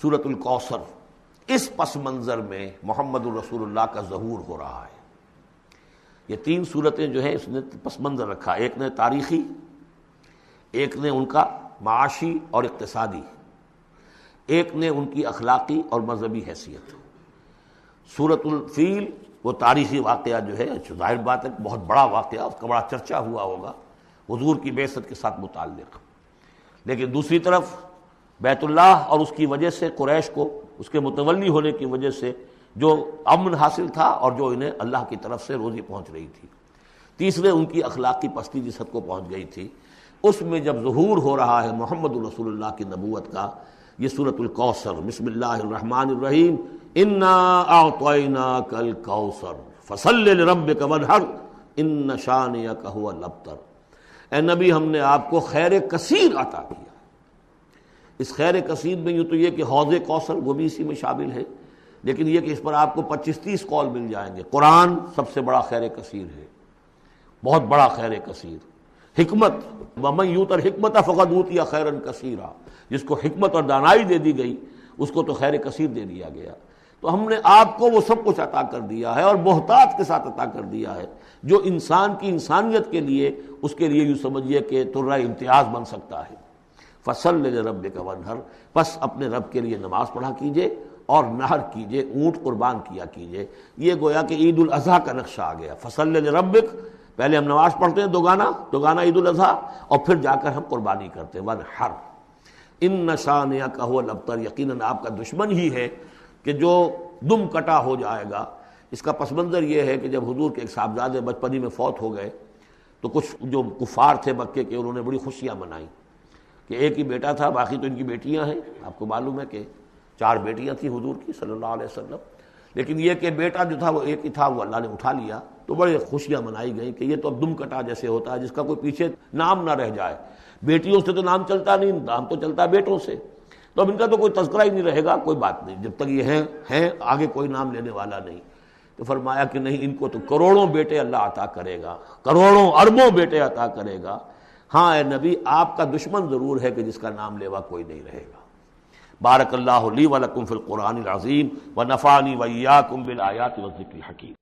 سورۃ الکوثر، اس پس منظر میں محمد الرسول اللہ کا ظہور ہو رہا ہے۔ یہ تین صورتیں جو ہیں اس نے پس منظر رکھا، ایک نے تاریخی، ایک نے ان کا معاشی اور اقتصادی، ایک نے ان کی اخلاقی اور مذہبی حیثیت۔ سورۃ الفیل وہ تاریخی واقعہ جو ہے، ظاہر بات ہے بہت بڑا واقعہ، اس کا بڑا چرچا ہوا ہوگا حضور کی بعثت کے ساتھ متعلق، لیکن دوسری طرف بیت اللہ اور اس کی وجہ سے قریش کو اس کے متولی ہونے کی وجہ سے جو امن حاصل تھا اور جو انہیں اللہ کی طرف سے روزی پہنچ رہی تھی، تیسرے ان کی اخلاقی پستی جس حد کو پہنچ گئی تھی، اس میں جب ظہور ہو رہا ہے محمد الرسول اللہ کی نبوت کا، یہ سورۃ الکوثر، بسم اللہ الرحمن الرحیم، انا اعطیناک الکوثر فصل لربک وانحر ان شانئک ھو الابتر۔ اے نبی، ہم نے آپ کو خیر کثیر عطا کیا۔ اس خیر کثیر میں یوں تو یہ کہ حوض کوثر وہ بھی اسی میں شامل ہے، لیکن یہ کہ اس پر آپ کو 25-30 قول مل جائیں گے۔ قرآن سب سے بڑا خیر کثیر ہے، بہت بڑا خیر کثیر۔ حکمت، ومن یؤت الحکمت فقد اوتی خیرا کثیرا، جس کو حکمت اور دانائی دے دی گئی اس کو تو خیر کثیر دے دیا گیا۔ تو ہم نے آپ کو وہ سب کچھ عطا کر دیا ہے، اور محتاط کے ساتھ عطا کر دیا ہے، جو انسان کی انسانیت کے لیے، اس کے لیے یوں سمجھیے کہ ترہ امتیاز بن سکتا ہے۔ فصل لربک وانحر، پس اپنے رب کے لیے نماز پڑھا کیجئے اور نحر کیجئے، اونٹ قربان کیا کیجئے۔ یہ گویا کہ عید الاضحیٰ کا نقشہ آ گیا۔ فصل لربک، پہلے ہم نماز پڑھتے ہیں دوگانا عید الاضحیٰ، اور پھر جا کر ہم قربانی کرتے ہیں وانحر ان شانئک ھو الابتر، یقیناً آپ کا دشمن ہی ہے کہ جو دم کٹا ہو جائے گا۔ اس کا پس منظر یہ ہے کہ جب حضور کے ایک صاحبزادے بچپنی میں فوت ہو گئے تو کچھ جو کفار تھے مکے کے، انہوں نے بڑی خوشیاں منائیں کہ ایک ہی بیٹا تھا، باقی تو ان کی بیٹیاں ہیں۔ آپ کو معلوم ہے کہ 4 بیٹیاں تھیں حضور کی صلی اللہ علیہ وسلم، لیکن یہ کہ بیٹا جو تھا وہ ایک ہی تھا، وہ اللہ نے اٹھا لیا، تو بڑے خوشیاں منائی گئیں کہ یہ تو اب دم کٹا جیسے ہوتا ہے، جس کا کوئی پیچھے نام نہ رہ جائے۔ بیٹیوں سے تو نام چلتا نہیں، نام تو چلتا ہے بیٹوں سے، تو اب ان کا تو کوئی تذکرہ ہی نہیں رہے گا۔ کوئی بات نہیں، جب تک یہ ہیں آگے کوئی نام لینے والا نہیں۔ تو فرمایا کہ نہیں، ان کو تو کروڑوں بیٹے اللہ عطا کرے گا، کروڑوں اربوں بیٹے عطا کرے گا۔ ہاں اے نبی، آپ کا دشمن ضرور ہے کہ جس کا نام لیوا کوئی نہیں رہے گا۔ بارک اللہ لی ولکم فی القرآن العظیم ونفعنی وإیاکم بالآیات والذکر الحکیم۔